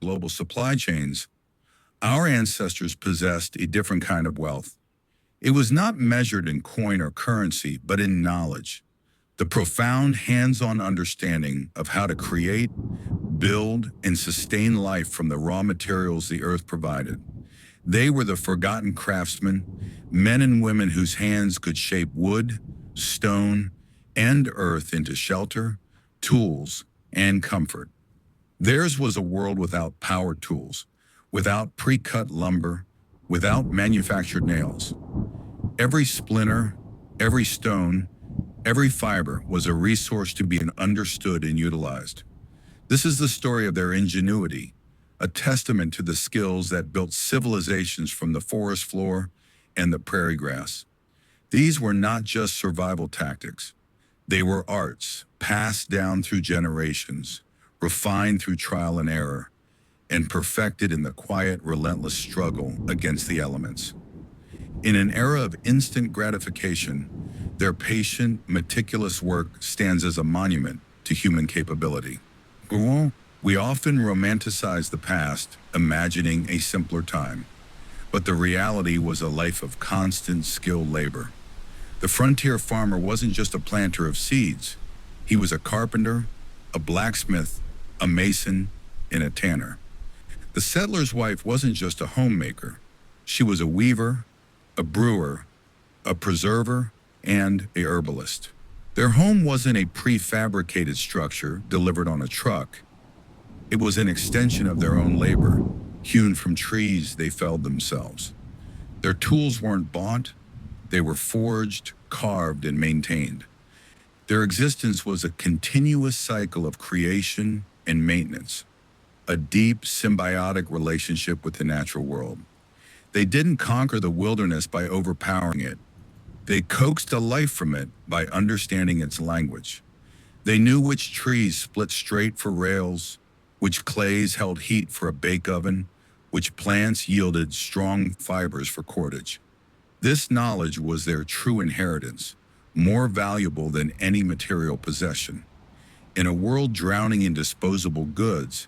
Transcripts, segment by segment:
global supply chains, our ancestors possessed a different kind of wealth. It was not measured in coin or currency, but in knowledge, the profound hands-on understanding of how to create, build, and sustain life from the raw materials the earth provided. They were the forgotten craftsmen, men and women whose hands could shape wood, stone, and earth into shelter, tools, and comfort. Theirs was a world without power tools, without pre-cut lumber, without manufactured nails. Every splinter, every stone, every fiber was a resource to be understood and utilized. This is the story of their ingenuity, a testament to the skills that built civilizations from the forest floor and the prairie grass. These were not just survival tactics. They were arts, passed down through generations, refined through trial and error, and perfected in the quiet, relentless struggle against the elements. In an era of instant gratification, their patient, meticulous work stands as a monument to human capability. We often romanticize the past, imagining a simpler time. But the reality was a life of constant, skilled labor. The frontier farmer wasn't just a planter of seeds. He was a carpenter, a blacksmith, a mason, and a tanner. The settler's wife wasn't just a homemaker. She was a weaver, a brewer, a preserver, and a herbalist. Their home wasn't a prefabricated structure delivered on a truck. It was an extension of their own labor, hewn from trees they felled themselves. Their tools weren't bought, they were forged, carved, and maintained. Their existence was a continuous cycle of creation and maintenance, a deep symbiotic relationship with the natural world. They didn't conquer the wilderness by overpowering it. They coaxed a life from it by understanding its language. They knew which trees split straight for rails, which clays held heat for a bake oven, which plants yielded strong fibers for cordage. This knowledge was their true inheritance, more valuable than any material possession. In a world drowning in disposable goods,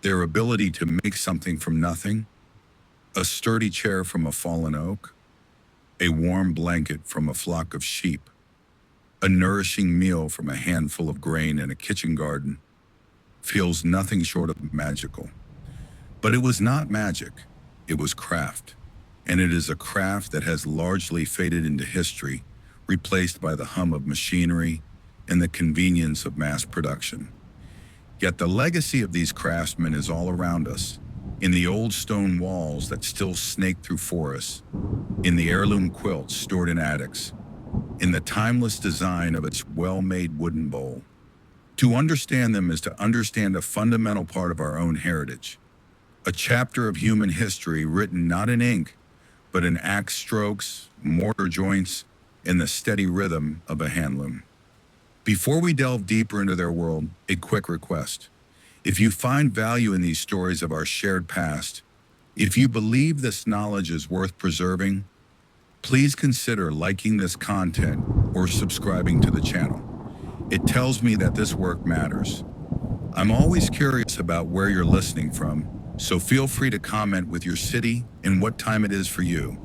their ability to make something from nothing, a sturdy chair from a fallen oak, a warm blanket from a flock of sheep, a nourishing meal from a handful of grain in a kitchen garden, feels nothing short of magical. But it was not magic, it was craft. And it is a craft that has largely faded into history, replaced by the hum of machinery and the convenience of mass production. Yet the legacy of these craftsmen is all around us, in the old stone walls that still snake through forests, in the heirloom quilts stored in attics, in the timeless design of its well-made wooden bowl. To understand them is to understand a fundamental part of our own heritage, a chapter of human history written not in ink, but in axe strokes, mortar joints, and the steady rhythm of a handloom. Before we delve deeper into their world, a quick request. If you find value in these stories of our shared past, if you believe this knowledge is worth preserving, please consider liking this content or subscribing to the channel. It tells me that this work matters. I'm always curious about where you're listening from, so feel free to comment with your city and what time it is for you.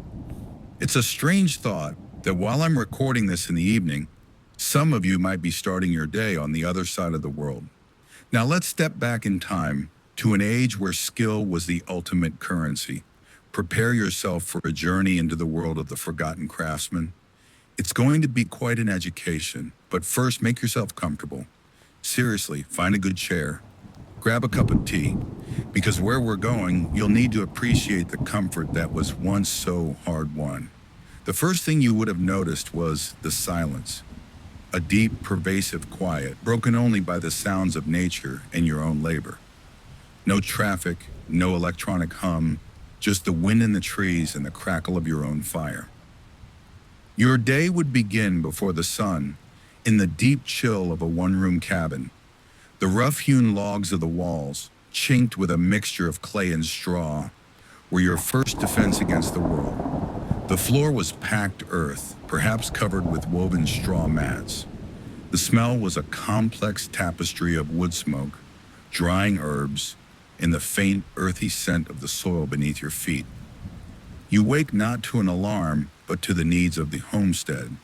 It's a strange thought that while I'm recording this in the evening, some of you might be starting your day on the other side of the world. Now let's step back in time to an age where skill was the ultimate currency. Prepare yourself for a journey into the world of the forgotten craftsman. It's going to be quite an education, but first make yourself comfortable. Seriously, find a good chair, grab a cup of tea, because where we're going, you'll need to appreciate the comfort that was once so hard-won. The first thing you would have noticed was the silence. A deep, pervasive quiet, broken only by the sounds of nature and your own labor. No traffic, no electronic hum, just the wind in the trees and the crackle of your own fire. Your day would begin before the sun, in the deep chill of a one-room cabin. The rough-hewn logs of the walls, chinked with a mixture of clay and straw, were your first defense against the world. The floor was packed earth, perhaps covered with woven straw mats. The smell was a complex tapestry of wood smoke, drying herbs, in the faint, earthy scent of the soil beneath your feet. You wake not to an alarm, but to the needs of the homestead.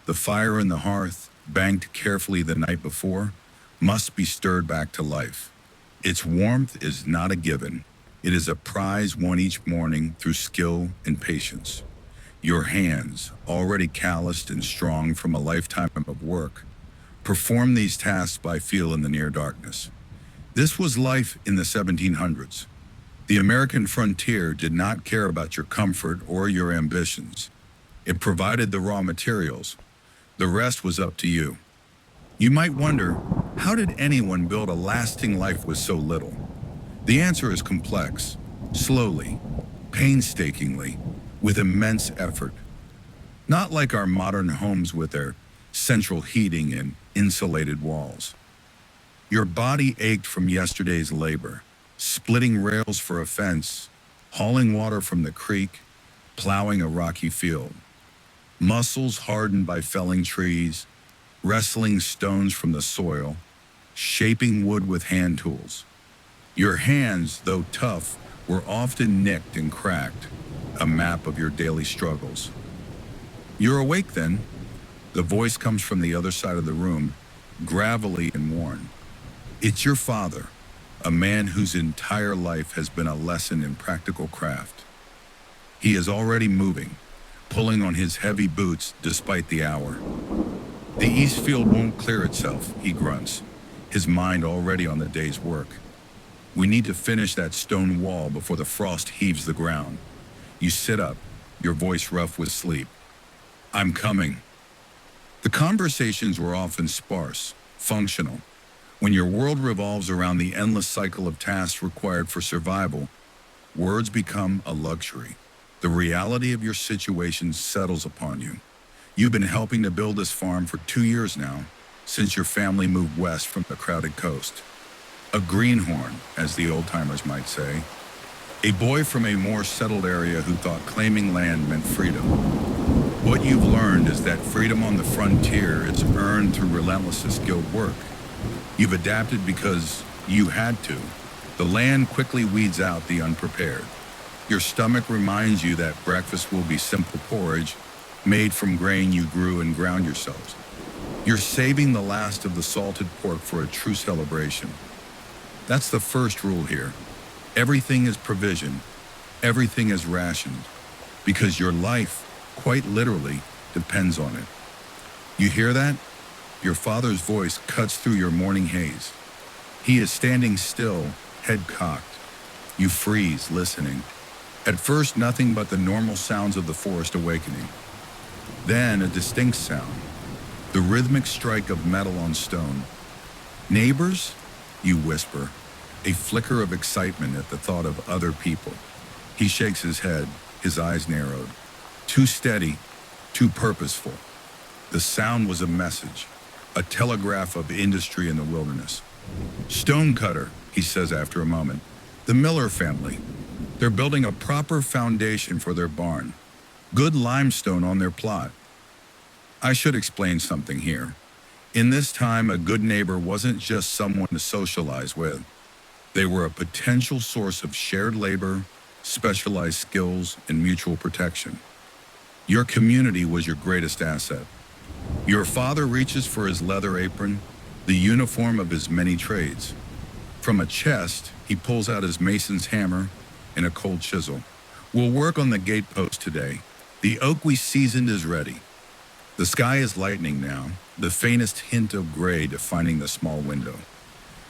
The fire in the hearth, banked carefully the night before, must be stirred back to life. Its warmth is not a given. It is a prize won each morning through skill and patience. Your hands, already calloused and strong from a lifetime of work, perform these tasks by feel in the near darkness. This was life in the 1700s. The American frontier did not care about your comfort or your ambitions. It provided the raw materials. The rest was up to you. You might wonder, how did anyone build a lasting life with so little? The answer is complex, slowly, painstakingly, with immense effort. Not like our modern homes with their central heating and insulated walls. Your body ached from yesterday's labor, splitting rails for a fence, hauling water from the creek, plowing a rocky field. Muscles hardened by felling trees, wrestling stones from the soil, shaping wood with hand tools. Your hands, though tough, were often nicked and cracked, a map of your daily struggles. You're awake then. The voice comes from the other side of the room, gravelly and worn. It's your father, a man whose entire life has been a lesson in practical craft. He is already moving, pulling on his heavy boots despite the hour. The east field won't clear itself, he grunts, his mind already on the day's work. We need to finish that stone wall before the frost heaves the ground. You sit up, your voice rough with sleep. I'm coming. The conversations were often sparse, functional. When your world revolves around the endless cycle of tasks required for survival, words become a luxury. The reality of your situation settles upon you. You've been helping to build this farm for 2 years now, since your family moved west from the crowded coast. A greenhorn, as the old-timers might say. A boy from a more settled area who thought claiming land meant freedom. What you've learned is that freedom on the frontier is earned through relentless and skilled work. You've adapted because you had to. The land quickly weeds out the unprepared. Your stomach reminds you that breakfast will be simple porridge, made from grain you grew and ground yourselves. You're saving the last of the salted pork for a true celebration. That's the first rule here. Everything is provisioned. Everything is rationed. Because your life, quite literally, depends on it. You hear that? Your father's voice cuts through your morning haze. He is standing still, head cocked. You freeze, listening. At first, nothing but the normal sounds of the forest awakening. Then, a distinct sound. The rhythmic strike of metal on stone. Neighbors? You whisper. A flicker of excitement at the thought of other people. He shakes his head, his eyes narrowed. Too steady, too purposeful. The sound was a message, a telegraph of industry in the wilderness. Stonecutter, he says after a moment. The Miller family. They're building a proper foundation for their barn. Good limestone on their plot. I should explain something here. In this time, a good neighbor wasn't just someone to socialize with. They were a potential source of shared labor, specialized skills, and mutual protection. Your community was your greatest asset. Your father reaches for his leather apron, the uniform of his many trades. From a chest, he pulls out his mason's hammer and a cold chisel. We'll work on the gatepost today. The oak we seasoned is ready. The sky is lightening now, the faintest hint of gray defining the small window.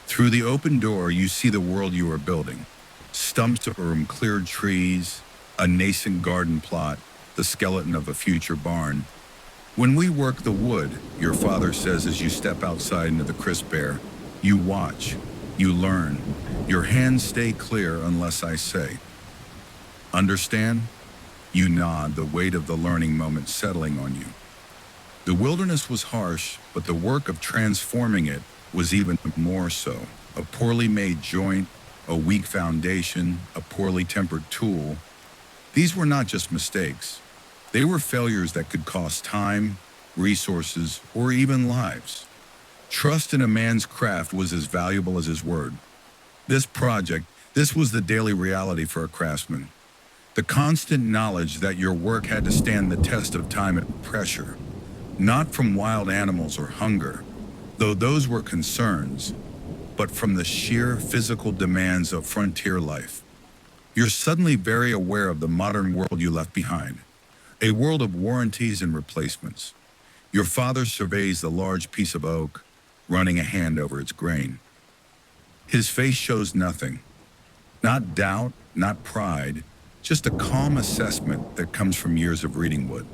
Through the open door, you see the world you are building. Stumps from cleared trees, a nascent garden plot, the skeleton of a future barn. When we work the wood, your father says as you step outside into the crisp air, you watch, you learn. Your hands stay clear unless I say. Understand? You nod, the weight of the learning moment settling on you. The wilderness was harsh, but the work of transforming it was even more so. A poorly made joint, a weak foundation, a poorly tempered tool. These were not just mistakes. They were failures that could cost time, resources, or even lives. Trust in a man's craft was as valuable as his word. This project, This was the daily reality for a craftsman. The constant knowledge that your work had to stand the test of time and pressure, not from wild animals or hunger, though those were concerns, but from the sheer physical demands of frontier life. You're suddenly very aware of the modern world you left behind, a world of warranties and replacements. Your father surveys the large piece of oak, running a hand over its grain. His face shows nothing, not doubt, not pride, just a calm assessment that comes from years of reading wood.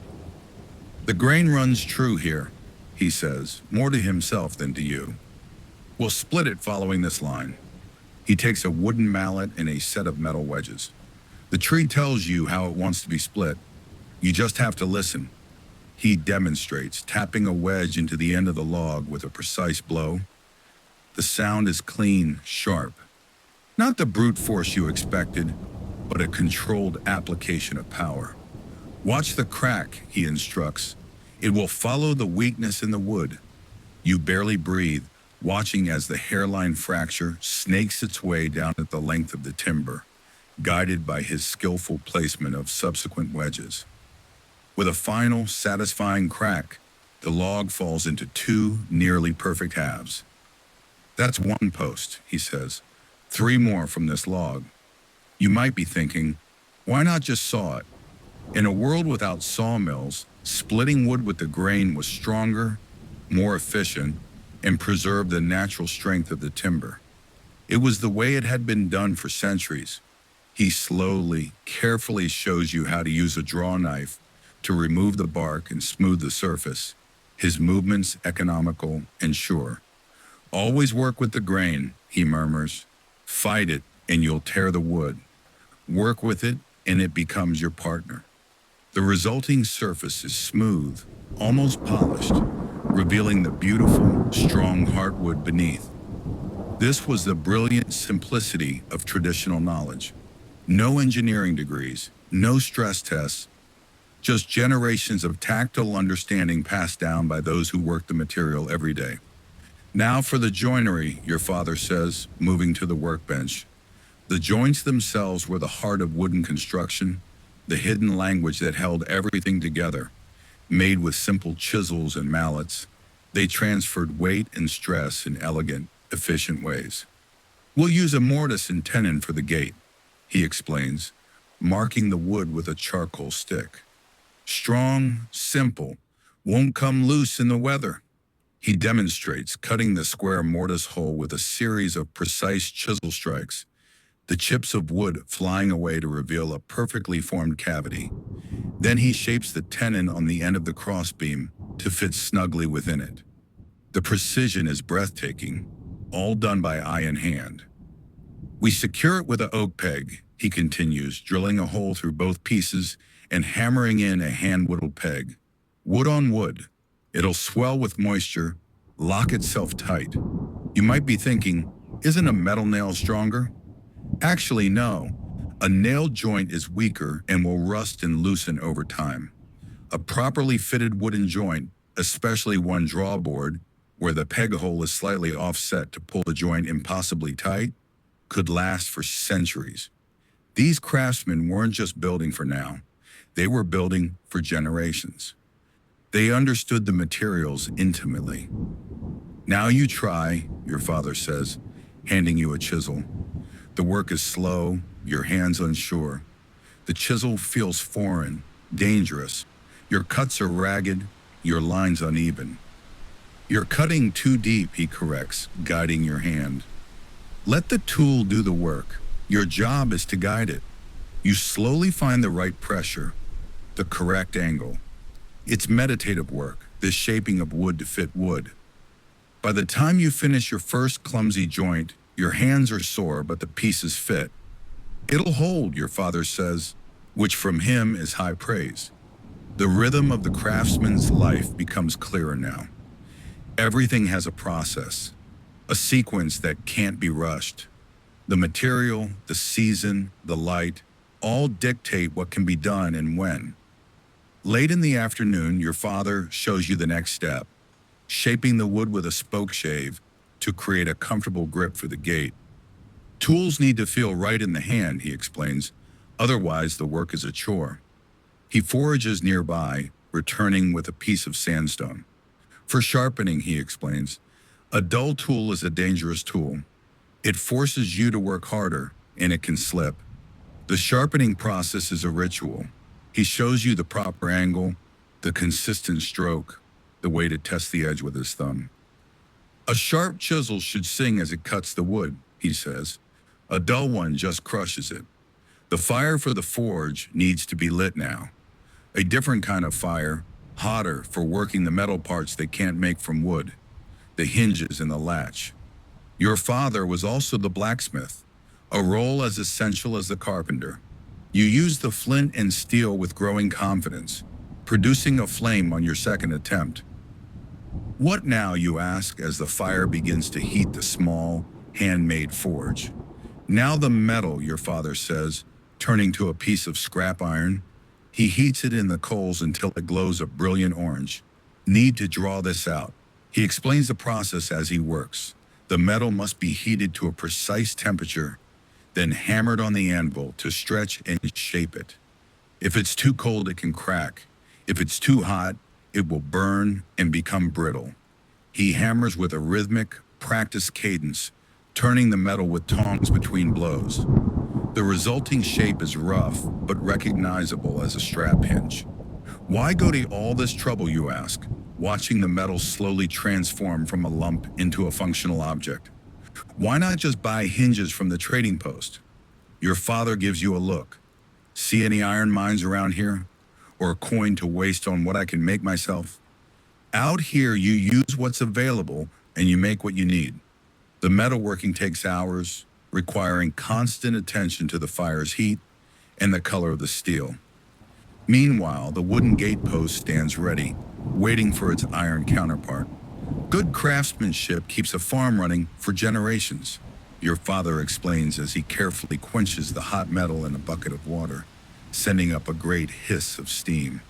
The grain runs true here, he says, more to himself than to you. We'll split it following this line. He takes a wooden mallet and a set of metal wedges. The tree tells you how it wants to be split. You just have to listen. He demonstrates, tapping a wedge into the end of the log with a precise blow. The sound is clean, sharp. Not the brute force you expected, but a controlled application of power. Watch the crack, he instructs. It will follow the weakness in the wood. You barely breathe, watching as the hairline fracture snakes its way down at the length of the timber, guided by his skillful placement of subsequent wedges. With a final, satisfying crack, the log falls into two nearly perfect halves. That's one post, he says. 3 more from this log. You might be thinking, why not just saw it? In a world without sawmills, splitting wood with the grain was stronger, more efficient, and preserved the natural strength of the timber. It was the way it had been done for centuries. He slowly, carefully shows you how to use a draw knife to remove the bark and smooth the surface, his movements economical and sure. Always work with the grain, he murmurs. Fight it and you'll tear the wood. Work with it and it becomes your partner. The resulting surface is smooth, almost polished, revealing the beautiful, strong heartwood beneath. This was the brilliant simplicity of traditional knowledge. No engineering degrees, no stress tests, just generations of tactile understanding passed down by those who worked the material every day. Now for the joinery, your father says, moving to the workbench. The joints themselves were the heart of wooden construction, the hidden language that held everything together. Made with simple chisels and mallets, they transferred weight and stress in elegant, efficient ways. We'll use a mortise and tenon for the gate, he explains, marking the wood with a charcoal stick. Strong, simple, won't come loose in the weather. He demonstrates, cutting the square mortise hole with a series of precise chisel strikes, the chips of wood flying away to reveal a perfectly formed cavity. Then he shapes the tenon on the end of the crossbeam to fit snugly within it. The precision is breathtaking, all done by eye and hand. We secure it with an oak peg, he continues, drilling a hole through both pieces and hammering in a hand-whittled peg. Wood on wood. It'll swell with moisture, lock itself tight. You might be thinking, isn't a metal nail stronger? Actually, no. A nail joint is weaker and will rust and loosen over time. A properly fitted wooden joint, especially one drawboard, where the peg hole is slightly offset to pull the joint impossibly tight, could last for centuries. These craftsmen weren't just building for now. They were building for generations. They understood the materials intimately. Now you try, your father says, handing you a chisel. The work is slow, your hands unsure. The chisel feels foreign, dangerous. Your cuts are ragged, your lines uneven. You're cutting too deep, he corrects, guiding your hand. Let the tool do the work. Your job is to guide it. You slowly find the right pressure, the correct angle. It's meditative work, this shaping of wood to fit wood. By the time you finish your first clumsy joint, your hands are sore, but the pieces fit. It'll hold, your father says, which from him is high praise. The rhythm of the craftsman's life becomes clearer now. Everything has a process, a sequence that can't be rushed. The material, the season, the light, all dictate what can be done and when. Late in the afternoon, your father shows you the next step, shaping the wood with a spoke shave to create a comfortable grip for the gate. Tools need to feel right in the hand, he explains. Otherwise, the work is a chore. He forages nearby, returning with a piece of sandstone. For sharpening, he explains, a dull tool is a dangerous tool. It forces you to work harder, and it can slip. The sharpening process is a ritual. He shows you the proper angle, the consistent stroke, the way to test the edge with his thumb. A sharp chisel should sing as it cuts the wood, he says. A dull one just crushes it. The fire for the forge needs to be lit now. A different kind of fire, hotter for working the metal parts they can't make from wood, the hinges and the latch. Your father was also the blacksmith, a role as essential as the carpenter. You used the flint and steel with growing confidence, producing a flame on your second attempt. What now, you ask, as the fire begins to heat the small, handmade forge? Now the metal, your father says, turning to a piece of scrap iron. He heats it in the coals until it glows a brilliant orange. Need to draw this out. He explains the process as he works. The metal must be heated to a precise temperature, then hammered on the anvil to stretch and shape it. If it's too cold, it can crack. If it's too hot, it will burn and become brittle. He hammers with a rhythmic, practiced cadence, turning the metal with tongs between blows. The resulting shape is rough, but recognizable as a strap hinge. Why go to all this trouble, you ask, watching the metal slowly transform from a lump into a functional object? Why not just buy hinges from the trading post? Your father gives you a look. See any iron mines around here? Or a coin to waste on what I can make myself? Out here, you use what's available and you make what you need. The metalworking takes hours, requiring constant attention to the fire's heat and the color of the steel. Meanwhile, the wooden gatepost stands ready, waiting for its iron counterpart. Good craftsmanship keeps a farm running for generations, your father explains as he carefully quenches the hot metal in a bucket of water, sending up a great hiss of steam.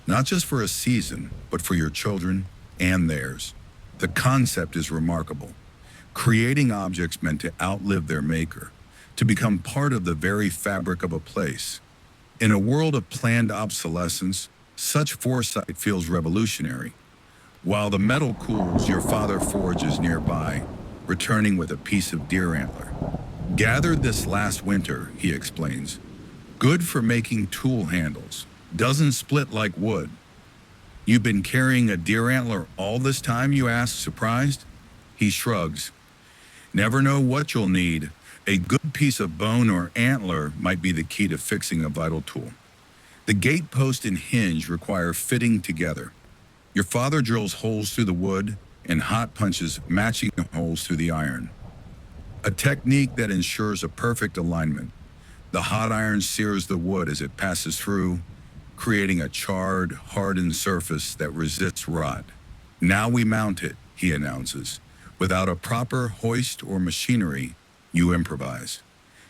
Not just for a season, but for your children and theirs. The concept is remarkable. Creating objects meant to outlive their maker, to become part of the very fabric of a place. In a world of planned obsolescence, such foresight feels revolutionary. While the metal cools, your father forges nearby, returning with a piece of deer antler. Gathered this last winter, he explains. Good for making tool handles. Doesn't split like wood. You've been carrying a deer antler all this time, you ask, surprised? He shrugs. Never know what you'll need. A good piece of bone or antler might be the key to fixing a vital tool. The gatepost and hinge require fitting together. Your father drills holes through the wood and hot punches matching holes through the iron. A technique that ensures a perfect alignment. The hot iron sears the wood as it passes through, creating a charred, hardened surface that resists rot. Now we mount it, he announces. Without a proper hoist or machinery, you improvise.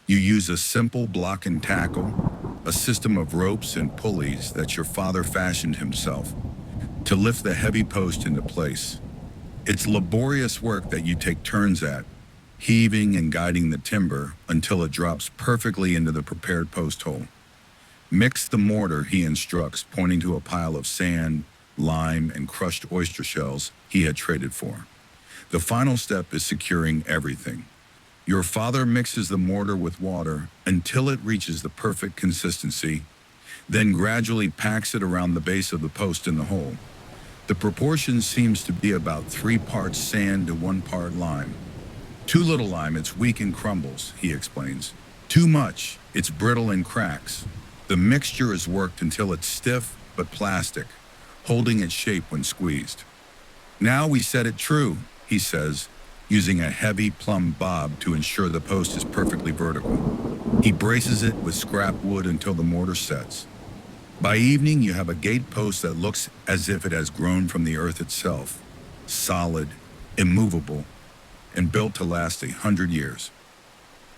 You use a simple block and tackle, a system of ropes and pulleys that your father fashioned himself to lift the heavy post into place. It's laborious work that you take turns at, heaving and guiding the timber until it drops perfectly into the prepared post hole. Mix the mortar, he instructs, pointing to a pile of sand, lime, and crushed oyster shells he had traded for. The final step is securing everything. Your father mixes the mortar with water until it reaches the perfect consistency, then gradually packs it around the base of the post in the hole. The proportion seems to be about 3 parts sand to 1 part lime. Too little lime, it's weak and crumbles, he explains. Too much, it's brittle and cracks. The mixture is worked until it's stiff but plastic, holding its shape when squeezed. Now we set it true, he says, using a heavy plumb bob to ensure the post is perfectly vertical. He braces it with scrap wood until the mortar sets. By evening, you have a gate post that looks as if it has grown from the earth itself, solid, immovable, and built to last 100 years.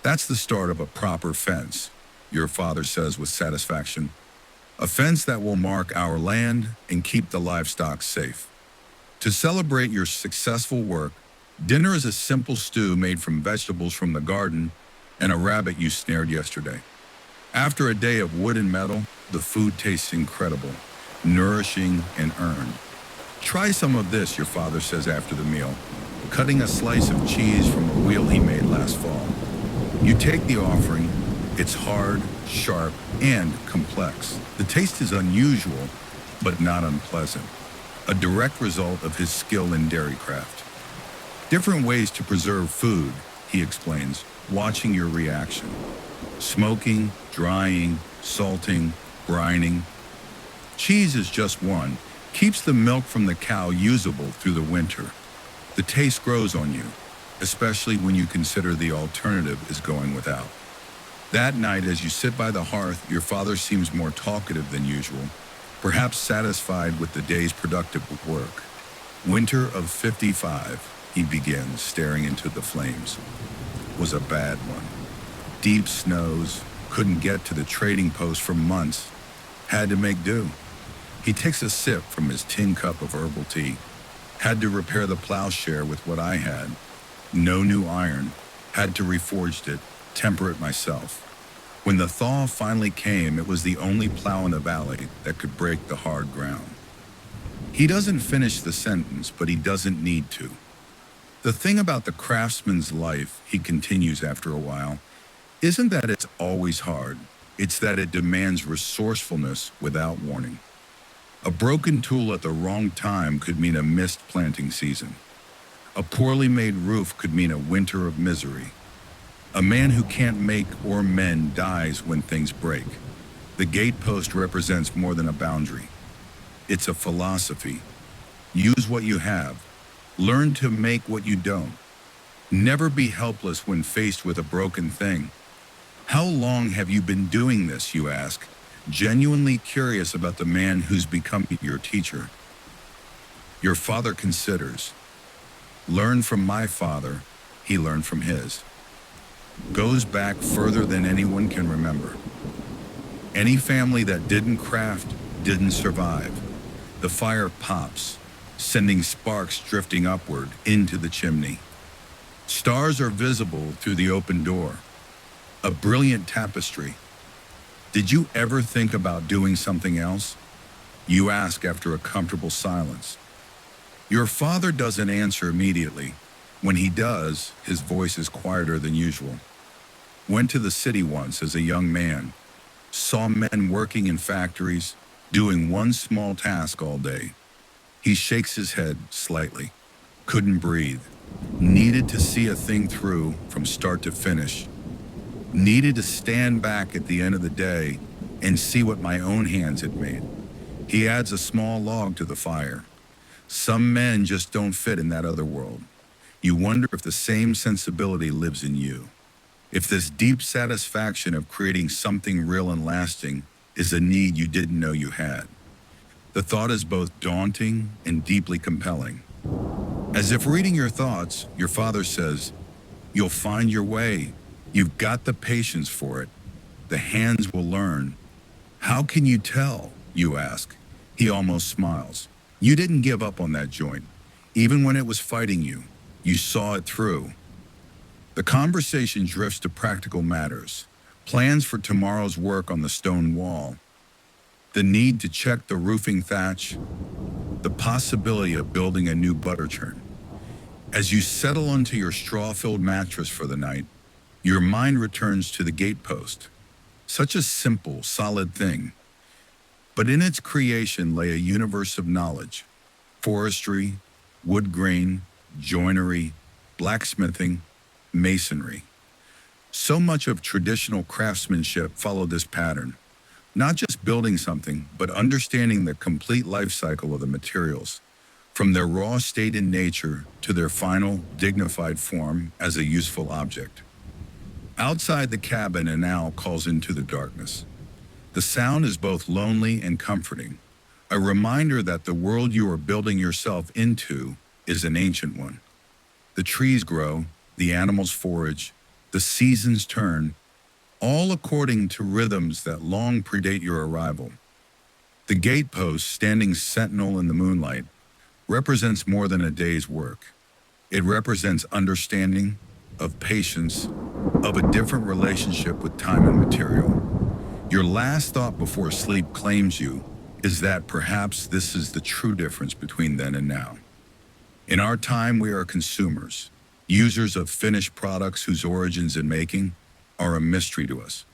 That's the start of a proper fence, your father says with satisfaction. A fence that will mark our land and keep the livestock safe. To celebrate your successful work, dinner is a simple stew made from vegetables from the garden and a rabbit you snared yesterday. After a day of wood and metal, the food tastes incredible, nourishing, and earned. Try some of this, your father says after the meal, cutting a slice of cheese from a wheel he made last fall. You take the offering. It's hard, sharp, and complex. The taste is unusual, but not unpleasant. A direct result of his skill in dairy craft. Different ways to preserve food, he explains, watching your reaction. Smoking, drying, salting, brining. Cheese is just one. Keeps the milk from the cow usable through the winter. The taste grows on you, especially when you consider the alternative is going without. That night, as you sit by the hearth, your father seems more talkative than usual, perhaps satisfied with the day's productive work. Winter of '55, he begins, staring into the flames, was a bad one. Deep snows, couldn't get to the trading post for months, had to make do. He takes a sip from his tin cup of herbal tea. Had to repair the plowshare with what I had. No new iron. Had to reforge it, temper it myself. When the thaw finally came, it was the only plow in the valley that could break the hard ground. He doesn't finish the sentence, but he doesn't need to. The thing about the craftsman's life, he continues after a while, isn't that it's always hard. It's that it demands resourcefulness without warning. A broken tool at the wrong time could mean a missed planting season. A poorly made roof could mean a winter of misery. A man who can't make or mend dies when things break. The gatepost represents more than a boundary. It's a philosophy. Use what you have. Learn to make what you don't. Never be helpless when faced with a broken thing. How long have you been doing this, you ask, genuinely curious about the man who's become your teacher. Your father considers. Learn from my father, he learned from his. Goes back further than anyone can remember. Any family that didn't craft didn't survive. The fire pops, sending sparks drifting upward into the chimney. Stars are visible through the open door. A brilliant tapestry. Did you ever think about doing something else? You ask after a comfortable silence. Your father doesn't answer immediately. When he does, his voice is quieter than usual. Went to the city once as a young man. Saw men working in factories, doing one small task all day. He shakes his head slightly. Couldn't breathe. Needed to see a thing through from start to finish. Needed to stand back at the end of the day and see what my own hands had made. He adds a small log to the fire. Some men just don't fit in that other world. You wonder if the same sensibility lives in you. If this deep satisfaction of creating something real and lasting is a need you didn't know you had. The thought is both daunting and deeply compelling. As if reading your thoughts, your father says, "You'll find your way. You've got the patience for it. The hands will learn." How can you tell, you ask? He almost smiles. You didn't give up on that joint. Even when it was fighting you, you saw it through. The conversation drifts to practical matters. Plans for tomorrow's work on the stone wall. The need to check the roofing thatch. The possibility of building a new butter churn. As you settle onto your straw-filled mattress for the night, your mind returns to the gatepost. Such a simple, solid thing. But in its creation lay a universe of knowledge. Forestry, wood grain, joinery, blacksmithing, masonry. So much of traditional craftsmanship followed this pattern. Not just building something, but understanding the complete life cycle of the materials, from their raw state in nature to their final, dignified form as a useful object. Outside the cabin, an owl calls into the darkness. The sound is both lonely and comforting, a reminder that the world you are building yourself into is an ancient one. The trees grow, the animals forage, the seasons turn, all according to rhythms that long predate your arrival. The gatepost, standing sentinel in the moonlight, represents more than a day's work. It represents understanding, of patience, of a different relationship with time and material. Your last thought before sleep claims you is that perhaps this is the true difference between then and now. In our time, we are consumers, users of finished products whose origins and making are a mystery to us.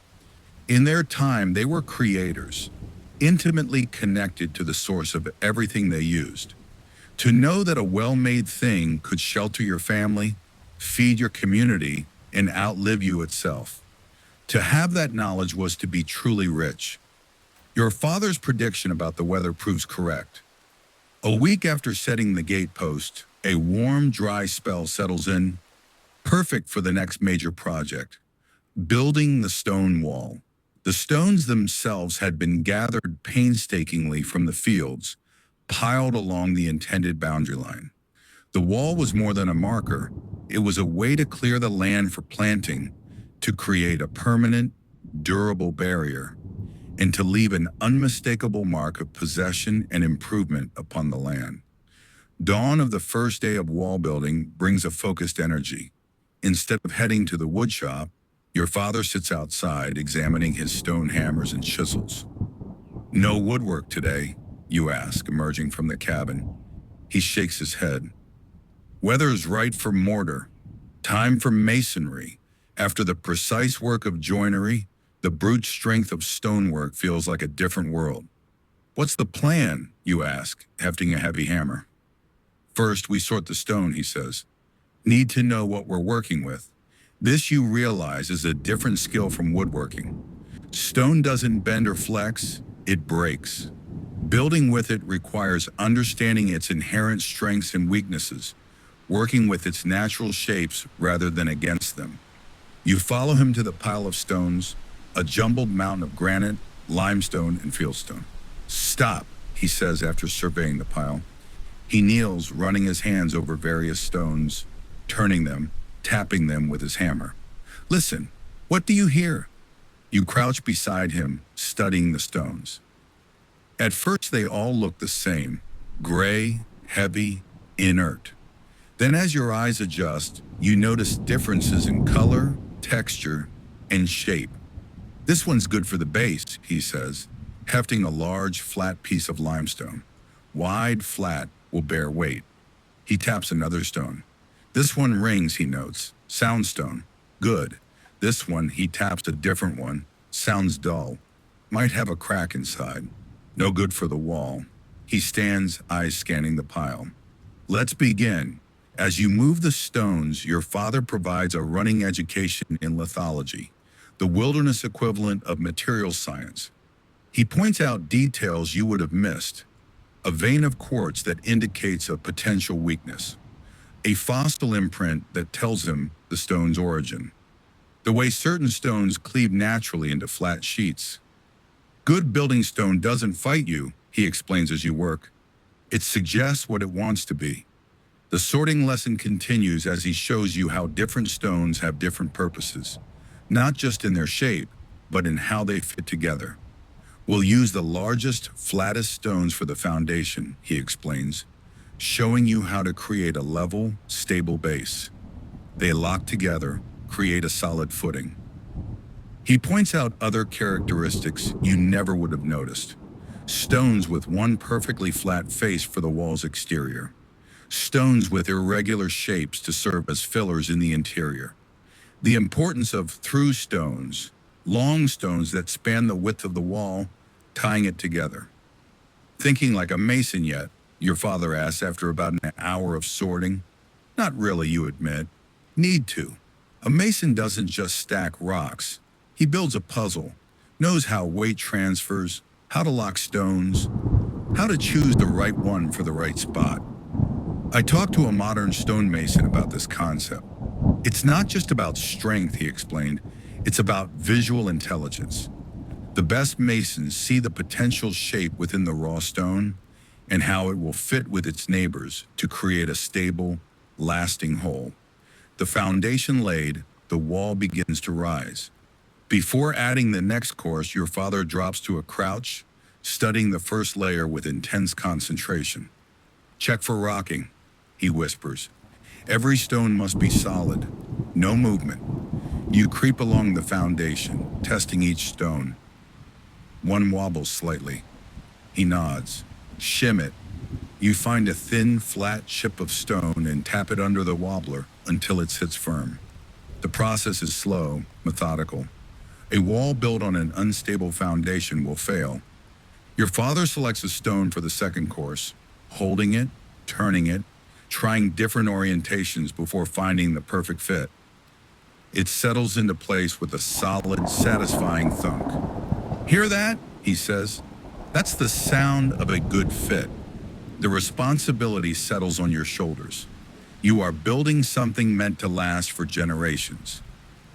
In their time, they were creators, intimately connected to the source of everything they used. To know that a well-made thing could shelter your family, feed your community, and outlive you itself. To have that knowledge was to be truly rich. Your father's prediction about the weather proves correct. A week after setting the gatepost, a warm, dry spell settles in, perfect for the next major project, building the stone wall. The stones themselves had been gathered painstakingly from the fields, piled along the intended boundary line. The wall was more than a marker. It was a way to clear the land for planting, to create a permanent, durable barrier, and to leave an unmistakable mark of possession and improvement upon the land. Dawn of the first day of wall building brings a focused energy. Instead of heading to the wood shop, your father sits outside examining his stone hammers and chisels. "No woodwork today?" you ask, emerging from the cabin. He shakes his head. "Weather's right for mortar. Time for masonry. After the precise work of joinery, the brute strength of stonework feels like a different world." "What's the plan?" you ask, hefting a heavy hammer. "First, we sort the stone," he says. "Need to know what we're working with." This, you realize, is a different skill from woodworking. Stone doesn't bend or flex, it breaks. Building with it requires understanding its inherent strengths and weaknesses, working with its natural shapes rather than against them. You follow him to the pile of stones, a jumbled mountain of granite, limestone, and fieldstone. "Stop," he says after surveying the pile. He kneels, running his hands over various stones, turning them, tapping them with his hammer. "Listen, what do you hear?" You crouch beside him, studying the stones. At first they all look the same, gray, heavy, inert. Then as your eyes adjust, you notice differences in color, texture, and shape. "This one's good for the base," he says, hefting a large, flat piece of limestone. "Wide, flat, will bear weight." He taps another stone. "This one rings," he notes. "Soundstone. Good." This one, he taps a different one. "Sounds dull. Might have a crack inside. No good for the wall." He stands, eyes scanning the pile. "Let's begin." As you move the stones, your father provides a running education in lithology, the wilderness equivalent of material science. He points out details you would have missed. A vein of quartz that indicates a potential weakness. A fossil imprint that tells him the stone's origin. The way certain stones cleave naturally into flat sheets. Good building stone doesn't fight you, he explains as you work. It suggests what it wants to be. The sorting lesson continues as he shows you how different stones have different purposes, not just in their shape, but in how they fit together. "We'll use the largest, flattest stones for the foundation," he explains, showing you how to create a level, stable base. They lock together, create a solid footing. He points out other characteristics you never would have noticed. Stones with one perfectly flat face for the wall's exterior. Stones with irregular shapes to serve as fillers in the interior. The importance of through stones, long stones that span the width of the wall, tying it together. "Thinking like a mason yet?" your father asks after about an hour of sorting. "Not really," you admit. "Need to. A mason doesn't just stack rocks. He builds a puzzle, knows how weight transfers, how to lock stones, how to choose the right one for the right spot." I talked to a modern stonemason about this concept. "It's not just about strength," he explained. "It's about visual intelligence. The best masons see the potential shape within the raw stone and how it will fit with its neighbors to create a stable, lasting whole. The foundation laid, the wall begins to rise. Before adding the next course, your father drops to a crouch, studying the first layer with intense concentration. "Check for rocking," he whispers. "Every stone must be solid. No movement. You creep along the foundation, testing each stone. One wobbles slightly. He nods. Shim it. You find a thin, flat chip of stone and tap it under the wobbler until it sits firm. The process is slow, methodical. A wall built on an unstable foundation will fail. Your father selects a stone for the second course, holding it, turning it, trying different orientations before finding the perfect fit. It settles into place with a solid, satisfying thunk. Hear that? He says. That's the sound of a good fit. The responsibility settles on your shoulders. You are building something meant to last for generations.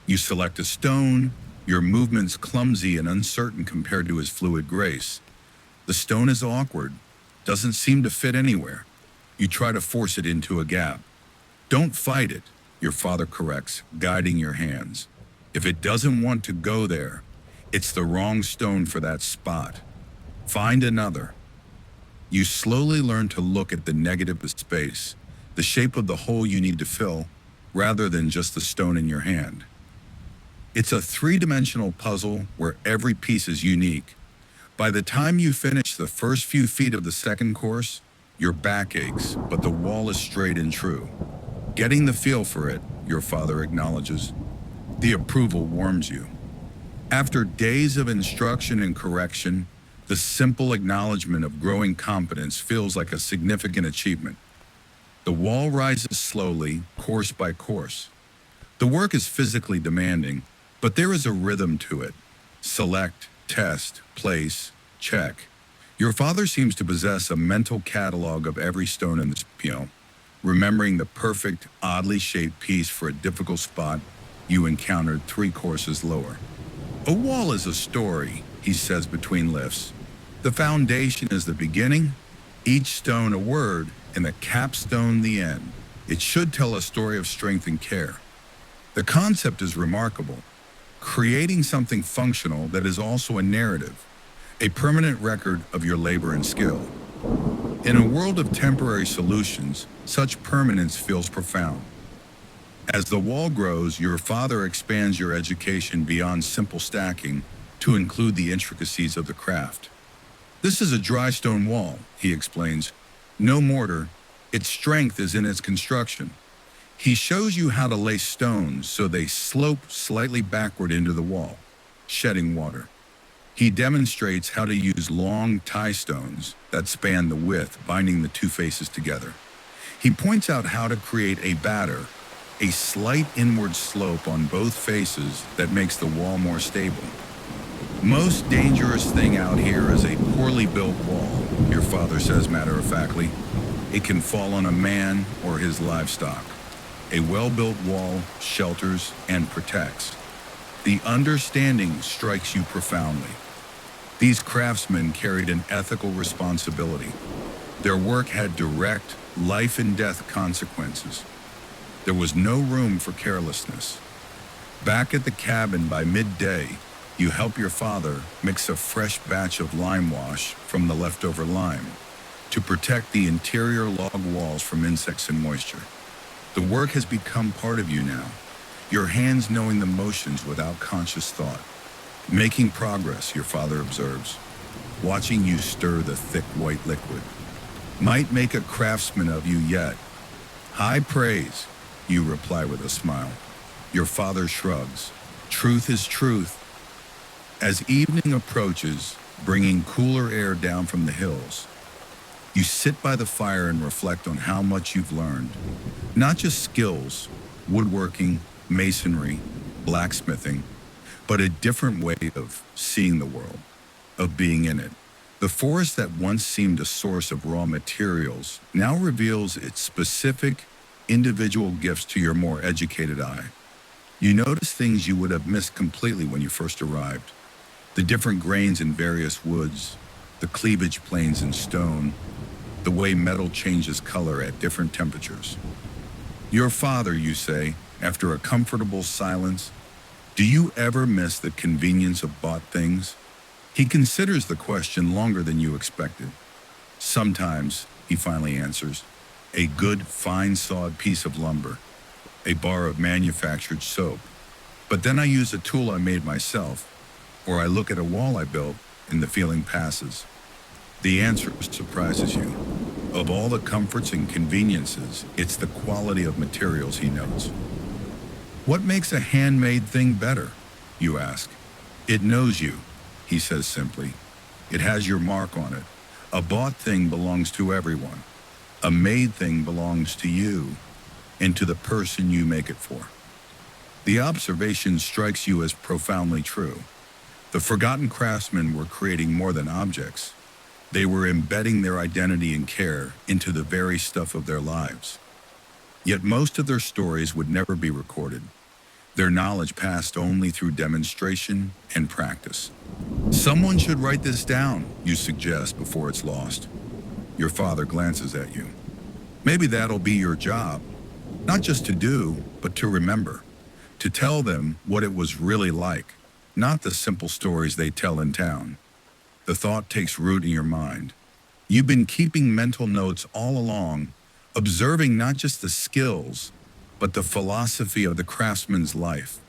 You select a stone, your movement's clumsy and uncertain compared to his fluid grace. The stone is awkward, doesn't seem to fit anywhere. You try to force it into a gap. Don't fight it, your father corrects, guiding your hands. If it doesn't want to go there, it's the wrong stone for that spot. Find another. You slowly learn to look at the negative of space, the shape of the hole you need to fill, rather than just the stone in your hand. It's a three-dimensional puzzle where every piece is unique. By the time you finish the first few feet of the second course, your back aches, but the wall is straight and true. Getting the feel for it, your father acknowledges. The approval warms you. After days of instruction and correction, the simple acknowledgement of growing competence feels like a significant achievement. The wall rises slowly, course by course. The work is physically demanding, but there is a rhythm to it. Select, test, place, check. Your father seems to possess a mental catalog of every stone in this piano, remembering the perfect, oddly shaped piece for a difficult spot you encountered 3 courses lower. A wall is a story, he says between lifts. The foundation is the beginning, each stone a word, and the capstone the end. It should tell a story of strength and care. The concept is remarkable, creating something functional that is also a narrative, a permanent record of your labor and skill. In a world of temporary solutions, such permanence feels profound. As the wall grows, your father expands your education beyond simple stacking to include the intricacies of the craft. This is a dry stone wall, he explains. No mortar, its strength is in its construction. He shows you how to lay stones so they slope slightly backward into the wall, shedding water. He demonstrates how to use long tie stones that span the width, binding the 2 faces together. He points out how to create a batter, a slight inward slope on both faces that makes the wall more stable. Most dangerous thing out here is a poorly built wall, your father says matter-of-factly. It can fall on a man or his livestock. A well-built wall shelters and protects. The understanding strikes you profoundly. These craftsmen carried an ethical responsibility. Their work had direct, life and death consequences. There was no room for carelessness. Back at the cabin by midday, you help your father mix a fresh batch of lime wash from the leftover lime to protect the interior log walls from insects and moisture. The work has become part of you now, your hands knowing the motions without conscious thought. Making progress, your father observes, watching you stir the thick white liquid. Might make a craftsman of you yet. High praise, you reply with a smile. Your father shrugs. Truth is truth. As evening approaches, bringing cooler air down from the hills, you sit by the fire and reflect on how much you've learned. Not just skills, woodworking, masonry, blacksmithing, but a different way of seeing the world, of being in it. The forest that once seemed a source of raw materials now reveals its specific, individual gifts to your more educated eye. You notice things you would have missed completely when you first arrived. The different grains in various woods, the cleavage planes in stone, the way metal changes color at different temperatures. Your father, you say, after a comfortable silence, do you ever miss the convenience of bought things? He considers the question longer than you expected. Sometimes, he finally answers, a good, fine-sawed piece of lumber. a bar of manufactured soap. But then I use a tool I made myself, or I look at a wall I built and the feeling passes. The answer surprises you. Of all the comforts and conveniences, it's the quality of materials, he notes. What makes a handmade thing better? You ask. It knows you, he says simply. It has your mark on it. A bought thing belongs to everyone. A made thing belongs to you and to the person you make it for. The observation strikes you as profoundly true. The forgotten craftsmen were creating more than objects. They were embedding their identity and care into the very stuff of their lives. Yet most of their stories would never be recorded. Their knowledge passed only through demonstration and practice. Someone should write this down, you suggest, before it's lost. Your father glances at you. Maybe that'll be your job. Not just to do, but to remember. To tell them what it was really like, not the simple stories they tell in town. The thought takes root in your mind. You've been keeping mental notes all along, observing not just the skills, but the philosophy of the craftsman's life,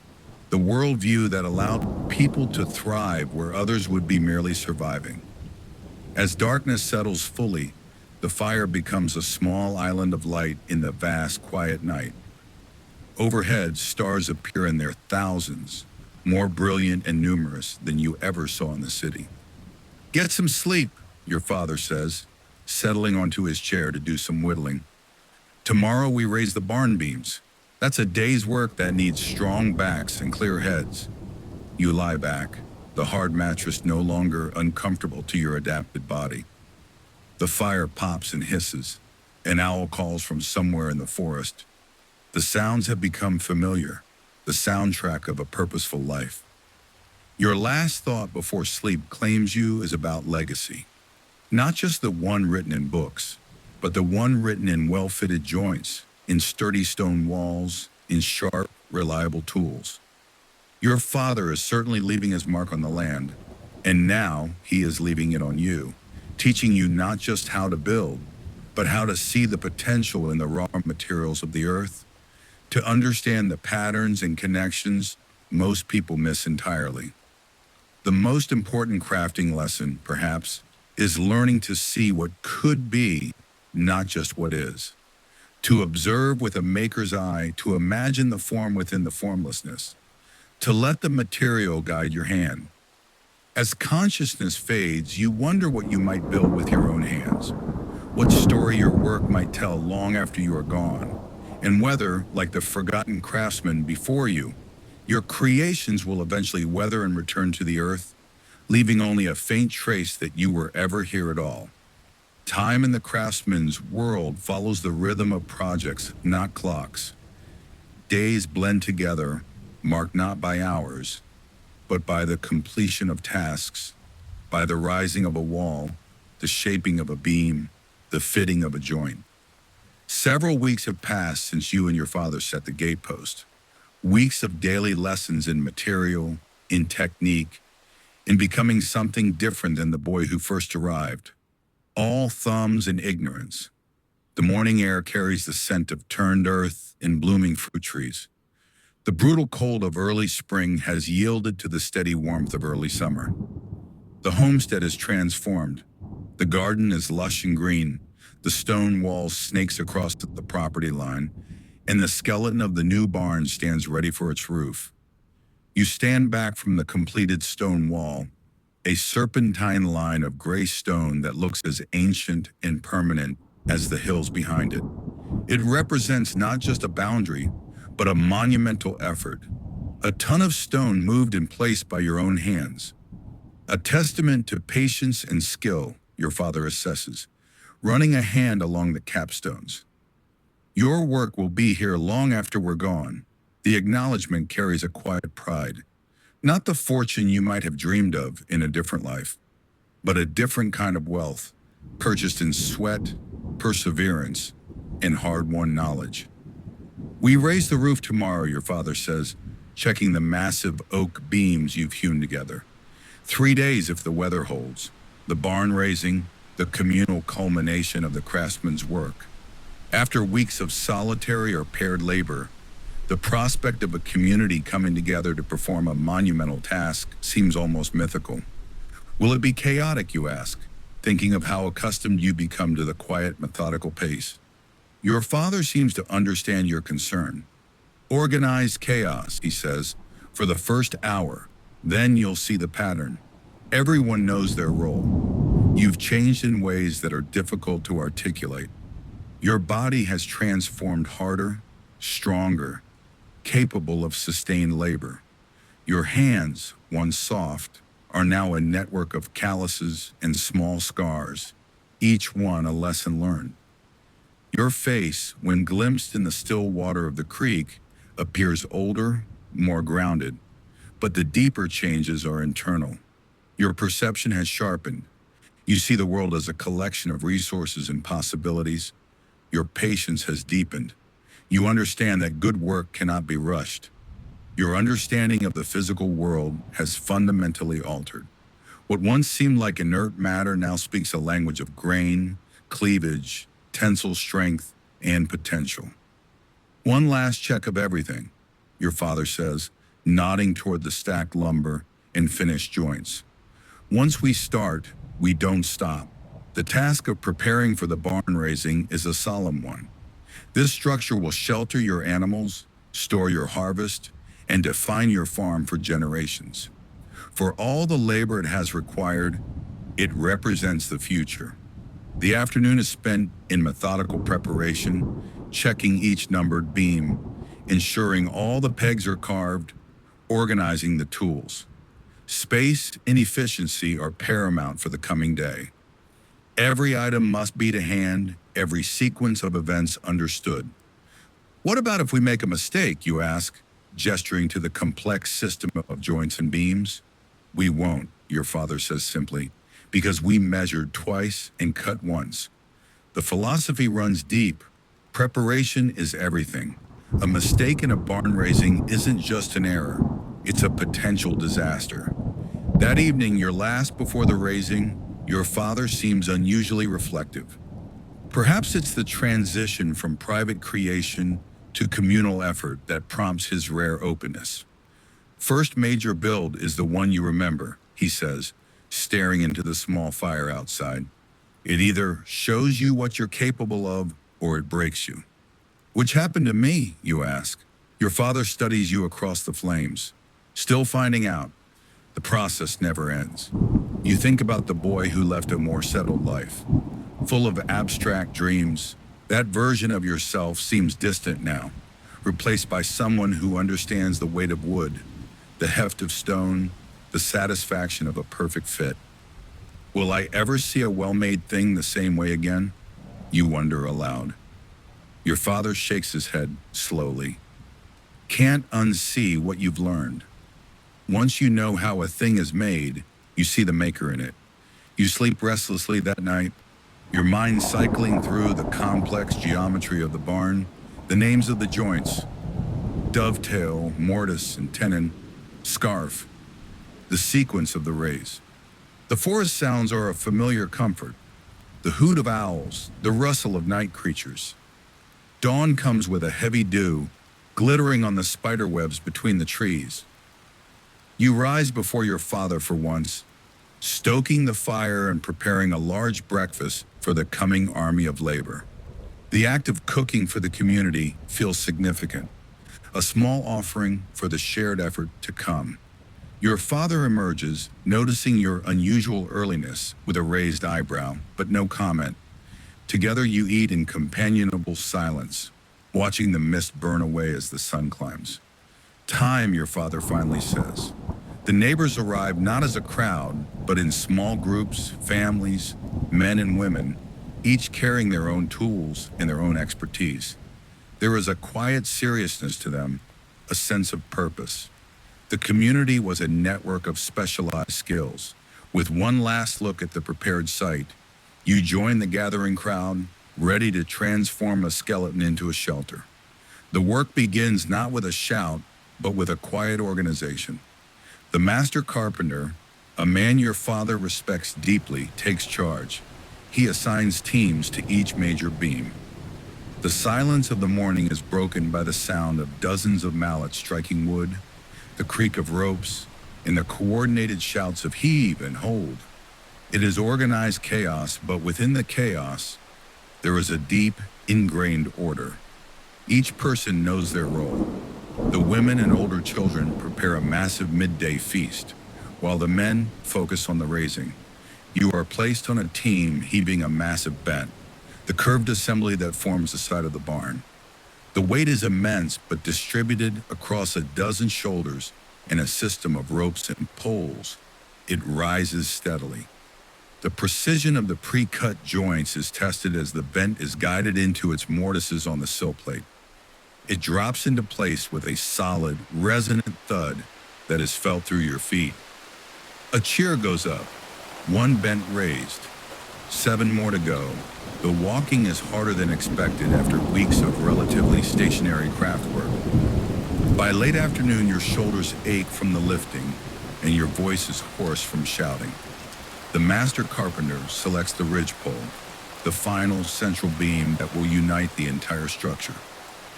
the worldview that allowed people to thrive where others would be merely surviving. As darkness settles fully, the fire becomes a small island of light in the vast, quiet night. Overhead, stars appear in their thousands, more brilliant and numerous than you ever saw in the city. Get some sleep, your father says, settling onto his chair to do some whittling. Tomorrow we raise the barn beams. That's a day's work that needs strong backs and clear heads. You lie back, the hard mattress no longer uncomfortable to your adapted body. The fire pops and hisses. An owl calls from somewhere in the forest. The sounds have become familiar, the soundtrack of a purposeful life. Your last thought before sleep claims you is about legacy. Not just the one written in books, but the one written in well-fitted joints, in sturdy stone walls, in sharp, reliable tools. Your father is certainly leaving his mark on the land, and now he is leaving it on you, teaching you not just how to build, but how to see the potential in the raw materials of the earth, to understand the patterns and connections most people miss entirely. The most important crafting lesson, perhaps, is learning to see what could be, not just what is. To observe with a maker's eye, to imagine the form within the formlessness, to let the material guide your hand. As consciousness fades, you wonder what you might build with your own hands, what story your work might tell long after you are gone, and whether, like the forgotten craftsmen before you, your creations will eventually weather and return to the earth, leaving only a faint trace that you were ever here at all. Time in the craftsman's world follows the rhythm of projects, not clocks. Days blend together, marked not by hours, but by the completion of tasks, by the rising of a wall, the shaping of a beam, the fitting of a joint. Several weeks have passed since you and your father set the gatepost. Weeks of daily lessons in material, in technique, in becoming something different than the boy who first arrived. All thumbs and ignorance. The morning air carries the scent of turned earth and blooming fruit trees. The brutal cold of early spring has yielded to the steady warmth of early summer. The homestead is transformed. The garden is lush and green. The stone wall snakes across the property line, and the skeleton of the new barn stands ready for its roof. You stand back from the completed stone wall, a serpentine line of gray stone that looks as ancient and permanent as the hills behind it. It represents not just a boundary, but a monumental effort. A ton of stone moved in place by your own hands. A testament to patience and skill, your father assesses, running a hand along the capstones. Your work will be here long after we're gone. The acknowledgement carries a quiet pride. Not the fortune you might have dreamed of in a different life, but a different kind of wealth, purchased in sweat, perseverance, and hard-won knowledge. We raise the roof tomorrow, your father says, checking the massive oak beams you've hewn together. 3 days if the weather holds. The barn raising, the communal culmination of the craftsman's work. After weeks of solitary or paired labor, The prospect of a community coming together to perform a monumental task seems almost mythical. Will it be chaotic, you ask, thinking of how accustomed you become to the quiet, methodical pace? Your father seems to understand your concern. Organize chaos, he says, for the first hour. Then you'll see the pattern. Everyone knows their role. You've changed in ways that are difficult to articulate. Your body has transformed harder, stronger, capable of sustained labor. Your hands, once soft, are now a network of calluses and small scars, each one a lesson learned. Your face, when glimpsed in the still water of the creek, appears older, more grounded, but the deeper changes are internal. Your perception has sharpened. You see the world as a collection of resources and possibilities. Your patience has deepened. You understand that good work cannot be rushed. Your understanding of the physical world has fundamentally altered. What once seemed like inert matter now speaks a language of grain, cleavage, tensile strength, and potential. One last check of everything, your father says, nodding toward the stacked lumber and finished joints. Once we start, we don't stop. The task of preparing for the barn raising is a solemn one. This structure will shelter your animals, store your harvest, and define your farm for generations. For all the labor it has required, it represents the future. The afternoon is spent in methodical preparation, checking each numbered beam, ensuring all the pegs are carved, organizing the tools. Space and efficiency are paramount for the coming day. Every item must be to hand, every sequence of events understood. What about if we make a mistake, you ask, gesturing to the complex system of joints and beams? We won't, your father says simply, because we measured twice and cut once. The philosophy runs deep. Preparation is everything. A mistake in a barn raising isn't just an error, it's a potential disaster. That evening, your last before the raising, your father seems unusually reflective. Perhaps it's the transition from private creation to communal effort that prompts his rare openness. First major build is the one you remember, he says, staring into the small fire outside. It either shows you what you're capable of or it breaks you. Which happened to me, you ask. Your father studies you across the flames, still finding out. The process never ends. You think about the boy who left a more settled life, full of abstract dreams. That version of yourself seems distant now, replaced by someone who understands the weight of wood, the heft of stone, the satisfaction of a perfect fit. Will I ever see a well-made thing the same way again? You wonder aloud. Your father shakes his head slowly. Can't unsee what you've learned. Once you know how a thing is made, you see the maker in it. You sleep restlessly that night, your mind cycling through the complex geometry of the barn, the names of the joints, dovetail, mortise and tenon, scarf, the sequence of the raise. The forest sounds are a familiar comfort, the hoot of owls, the rustle of night creatures. Dawn comes with a heavy dew, glittering on the spider webs between the trees. You rise before your father for once, stoking the fire and preparing a large breakfast for the coming army of labor. The act of cooking for the community feels significant, a small offering for the shared effort to come. Your father emerges, noticing your unusual earliness with a raised eyebrow, but no comment. Together you eat in companionable silence, watching the mist burn away as the sun climbs. Time, your father finally says. The neighbors arrive not as a crowd, but in small groups, families, men and women, each carrying their own tools and their own expertise. There is a quiet seriousness to them, a sense of purpose. The community was a network of specialized skills. With one last look at the prepared site, you join the gathering crowd, ready to transform a skeleton into a shelter. The work begins not with a shout, but with a quiet organization. The master carpenter, a man your father respects deeply, takes charge. He assigns teams to each major beam. The silence of the morning is broken by the sound of dozens of mallets striking wood, the creak of ropes, and the coordinated shouts of heave and hold. It is organized chaos, but within the chaos, there is a deep, ingrained order. Each person knows their role. The women and older children prepare a massive midday feast, while the men focus on the raising. You are placed on a team heaving a massive bent, the curved assembly that forms the side of the barn. The weight is immense, but distributed across a dozen shoulders in a system of ropes and poles. It rises steadily. The precision of the pre-cut joints is tested as the bent is guided into its mortises on the sill plate. It drops into place with a solid, resonant thud that is felt through your feet. A cheer goes up. One bent raised. 7 more to go. The walking is harder than expected after weeks of relatively stationary craft work. By late afternoon, your shoulders ache from the lifting, and your voice is hoarse from shouting. The master carpenter selects the ridgepole, the final central beam that will unite the entire structure.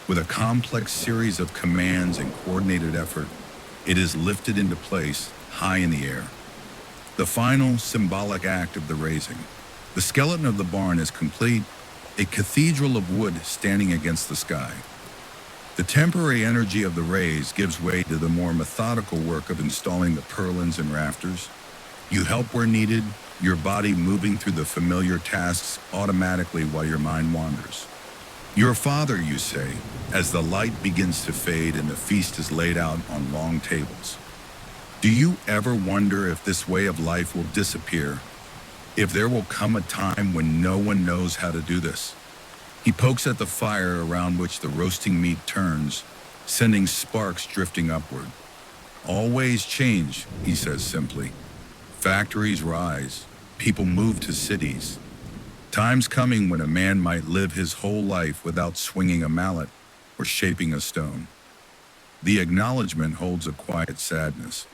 With a complex series of commands and coordinated effort, it is lifted into place high in the air. The final symbolic act of the raising. The skeleton of the barn is complete, a cathedral of wood standing against the sky. The temporary energy of the raise gives way to the more methodical work of installing the purlins and rafters. You help where needed, your body moving through the familiar tasks automatically while your mind wanders. Your father, you say, as the light begins to fade and the feast is laid out on long tables. Do you ever wonder if this way of life will disappear? If there will come a time when no one knows how to do this? He pokes at the fire around which the roasting meat turns, sending sparks drifting upward. All ways change, he says simply. Factories rise, people move to cities. Time's coming when a man might live his whole life without swinging a mallet or shaping a stone. The acknowledgement holds a quiet sadness.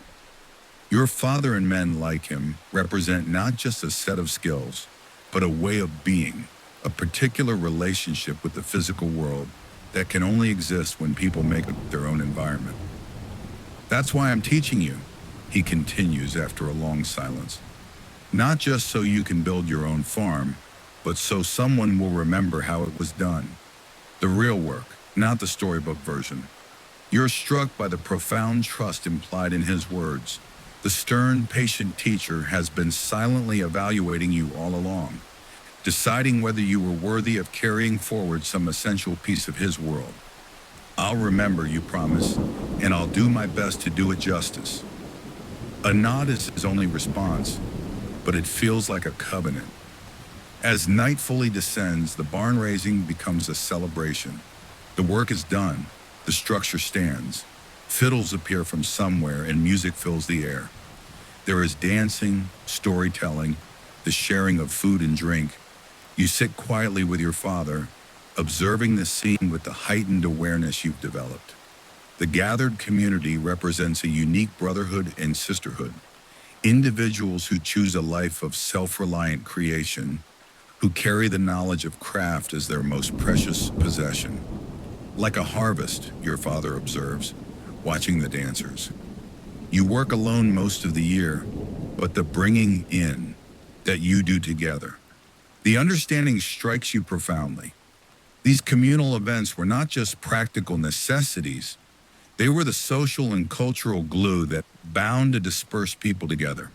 Your father and men like him represent not just a set of skills, but a way of being, a particular relationship with the physical world that can only exist when people make up their own environment. That's why I'm teaching you, he continues after a long silence. Not just so you can build your own farm, but so someone will remember how it was done. The real work, not the storybook version. You're struck by the profound trust implied in his words. The stern, patient teacher has been silently evaluating you all along, deciding whether you were worthy of carrying forward some essential piece of his world. I'll remember, you promise, and I'll do my best to do it justice. A nod is his only response, but it feels like a covenant. As night fully descends, the barn raising becomes a celebration. The work is done, the structure stands. Fiddles appear from somewhere and music fills the air. There is dancing, storytelling, the sharing of food and drink. You sit quietly with your father, observing the scene with the heightened awareness you've developed. The gathered community represents a unique brotherhood and sisterhood. Individuals who choose a life of self-reliant creation, who carry the knowledge of craft as their most precious possession. Like a harvest, your father observes, watching the dancers. You work alone most of the year, but the bringing in that you do together. The understanding strikes you profoundly. These communal events were not just practical necessities, they were the social and cultural glue that bound to disperse people together.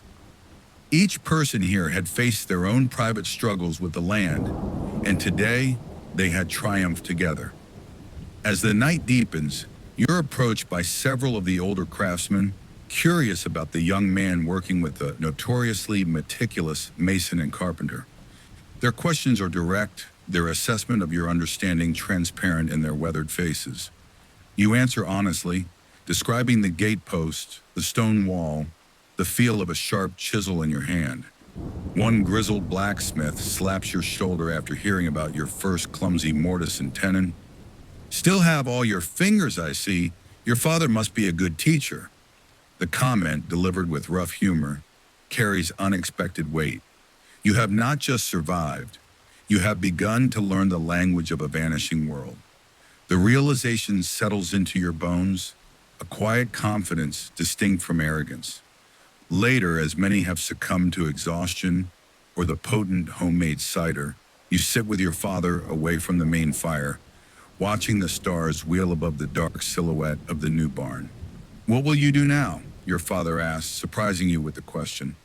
Each person here had faced their own private struggles with the land, and today they had triumphed together. As the night deepens, you're approached by several of the older craftsmen, curious about the young man working with the notoriously meticulous mason and carpenter. Their questions are direct, their assessment of your understanding transparent in their weathered faces. You answer honestly, describing the gatepost, the stone wall, the feel of a sharp chisel in your hand. One grizzled blacksmith slaps your shoulder after hearing about your first clumsy mortise and tenon. Still have all your fingers, I see. Your father must be a good teacher. The comment, delivered with rough humor, carries unexpected weight. You have not just survived, You have begun to learn the language of a vanishing world. The realization settles into your bones, a quiet confidence distinct from arrogance. Later, as many have succumbed to exhaustion or the potent homemade cider, you sit with your father away from the main fire, watching the stars wheel above the dark silhouette of the new barn. What will you do now? Your father asks, surprising you with the question.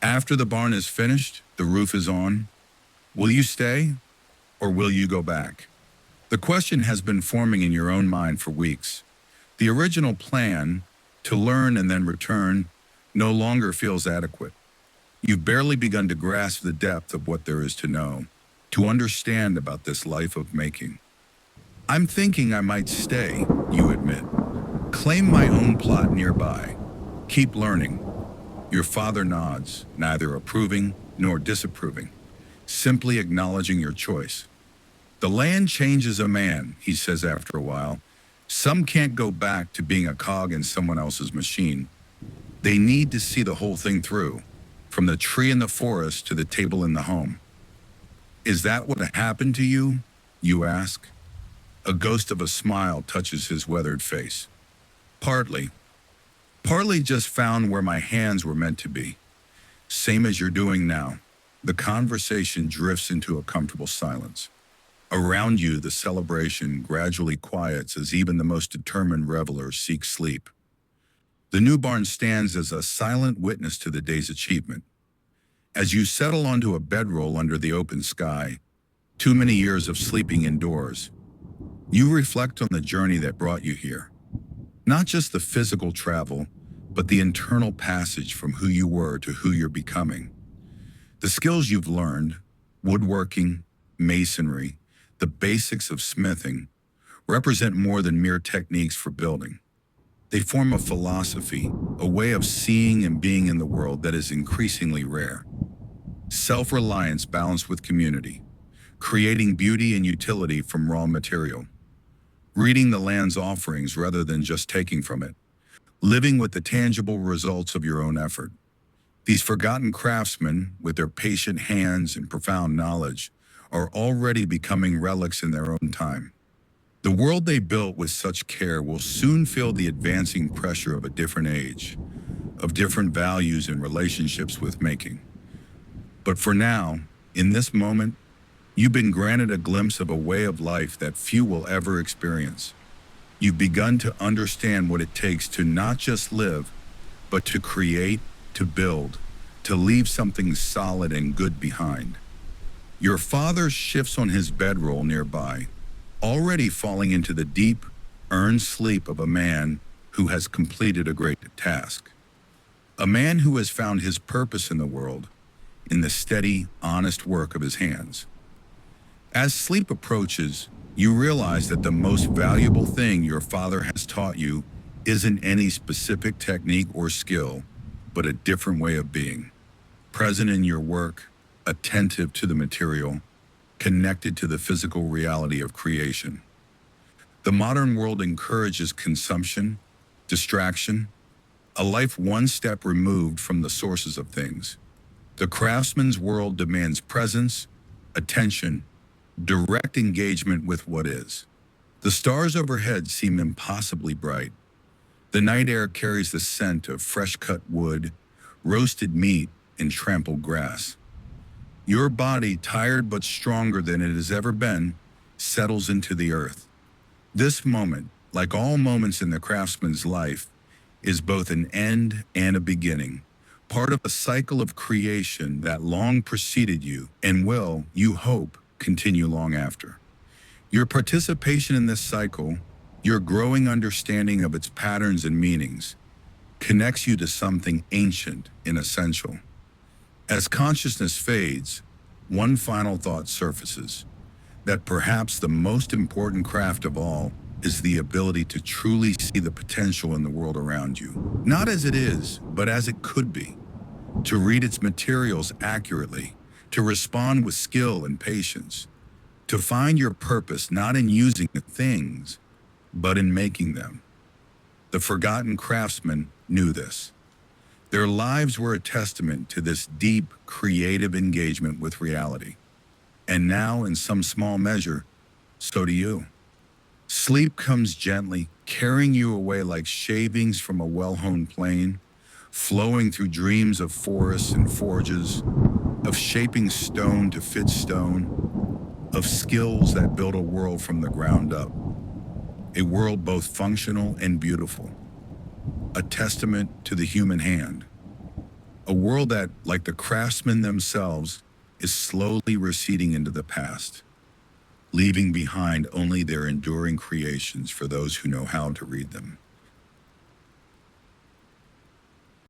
After the barn is finished, the roof is on, will you stay or will you go back? The question has been forming in your own mind for weeks. The original plan, to learn and then return, no longer feels adequate. You've barely begun to grasp the depth of what there is to know, to understand about this life of making. I'm thinking I might stay, you admit. Claim my own plot nearby. Keep learning. Your father nods, neither approving nor disapproving, simply acknowledging your choice. The land changes a man, he says after a while. Some can't go back to being a cog in someone else's machine. They need to see the whole thing through, from the tree in the forest to the table in the home. Is that what happened to you? You ask. A ghost of a smile touches his weathered face. Partly. Partly just found where my hands were meant to be. Same as you're doing now. The conversation drifts into a comfortable silence. Around you, the celebration gradually quiets as even the most determined revelers seek sleep. The new barn stands as a silent witness to the day's achievement. As you settle onto a bedroll under the open sky, too many years of sleeping indoors, you reflect on the journey that brought you here. Not just the physical travel, but the internal passage from who you were to who you're becoming. The skills you've learned, woodworking, masonry, the basics of smithing, represent more than mere techniques for building. They form a philosophy, a way of seeing and being in the world that is increasingly rare. Self-reliance balanced with community, creating beauty and utility from raw material. Reading the land's offerings rather than just taking from it. Living with the tangible results of your own effort. These forgotten craftsmen, with their patient hands and profound knowledge, are already becoming relics in their own time. The world they built with such care will soon feel the advancing pressure of a different age, of different values and relationships with making. But for now, in this moment, you've been granted a glimpse of a way of life that few will ever experience. You've begun to understand what it takes to not just live, but to create, to build, to leave something solid and good behind. Your father shifts on his bedroll nearby, already falling into the deep, earned sleep of a man who has completed a great task. A man who has found his purpose in the world, in the steady, honest work of his hands. As sleep approaches, you realize that the most valuable thing your father has taught you isn't any specific technique or skill, but a different way of being. Present in your work, attentive to the material, connected to the physical reality of creation. The modern world encourages consumption, distraction, a life one step removed from the sources of things. The craftsman's world demands presence, attention, direct engagement with what is. The stars overhead seem impossibly bright. The night air carries the scent of fresh-cut wood, roasted meat, and trampled grass. Your body, tired but stronger than it has ever been, settles into the earth. This moment, like all moments in the craftsman's life, is both an end and a beginning, part of a cycle of creation that long preceded you and will, you hope, continue long after. Your participation in this cycle, your growing understanding of its patterns and meanings, connects you to something ancient and essential. As consciousness fades, one final thought surfaces, that perhaps the most important craft of all is the ability to truly see the potential in the world around you. Not as it is, but as it could be. To read its materials accurately, to respond with skill and patience, to find your purpose not in using the things, but in making them. The forgotten craftsmen knew this. Their lives were a testament to this deep, creative engagement with reality. And now, in some small measure, so do you. Sleep comes gently, carrying you away like shavings from a well-honed plane, flowing through dreams of forests and forges, of shaping stone to fit stone, of skills that build a world from the ground up, a world both functional and beautiful, a testament to the human hand, a world that, like the craftsmen themselves, is slowly receding into the past, leaving behind only their enduring creations for those who know how to read them.